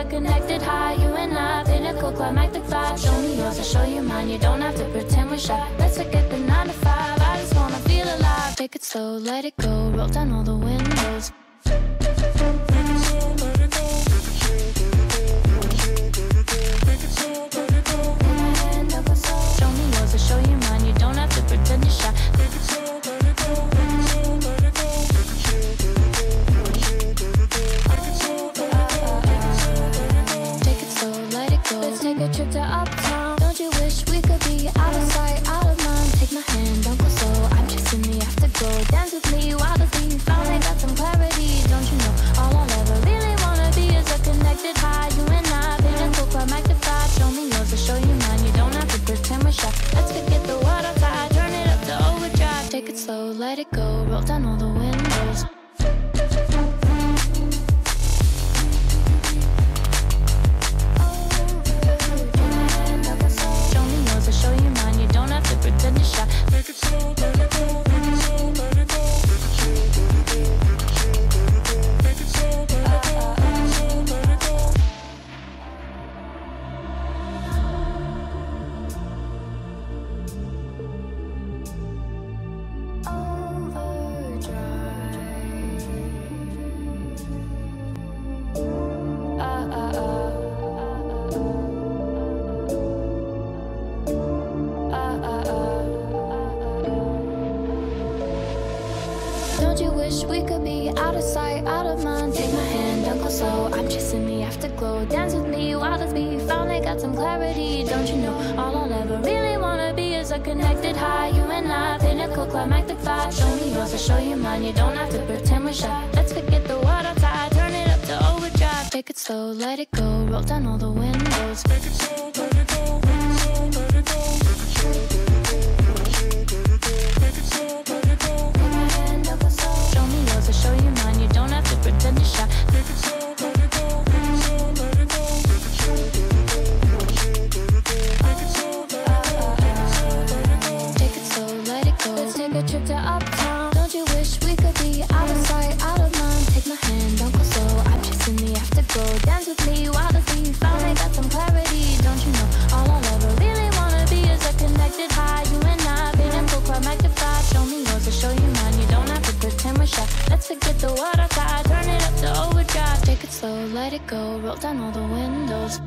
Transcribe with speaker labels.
Speaker 1: a connected high. You and I, pinnacle, climactic vibe. Show me yours, I'll show you mine. You don't have to pretend we're shy. Let's forget the 9 to 5. I just wanna feel alive. Take it slow, let it go. Roll down all the windows. Show me yours, I'll show you mine. You don't have to pretend you're shy. Let's take a trip to uptown. Don't you wish we could be out of sight, out of mind? Take my hand, don't go slow. I'm chasing the afterglow. Dance with me while the beat finally got some clarity. Don't you know all I'll ever really wanna be is a connected high. You and I, pinnacle, climactic vibe. Show me yours, I'll show you mine. You don't have to pretend we're shy. Let's forget the world outside, turn it up to overdrive. Take it slow, let it go. Roll down all the windows. Pretend you're shy. Make it slow, let it go. Make it slow, let it go. Make it slow, let it go. Make it slow, let it go. Don't you wish we could be out of sight, out of mind? Take my hand, don't go slow. I'm chasing the afterglow. Dance with me while the beat finally got some clarity. Don't you know all I'll ever really wanna be is a connected high. You and I, pinnacle, climactic vibe. Show me yours, I'll show you mine. You don't have to pretend we're shy. Let's forget the world outside, turn it up to overdrive. Take it slow, let it go. Roll down all the windows. Make it slow, let it go. Make it slow, let it go. Make it slow, let it go. Show me yours, I'll show you mine. You don't have to pretend you're shy. Make it slow, let it go. Make it slow, let it go. Make it slow, let it go. Take it slow, let it go. Let's take a trip to uptown. Don't you wish we could be out of sight, out of mind? Take my hand, don't go slow. I'm chasing the afterglow. Dance with me while the beat finally got some clarity. Don't you know all I'll ever really wanna be is a connected high. You and I, pinnacle, climactic vibe. Show me yours, I'll show you mine. You don't have to pretend we're shy. Let's forget the world outside, turn it up to overdrive. Take it slow, let it go. Roll down all the windows.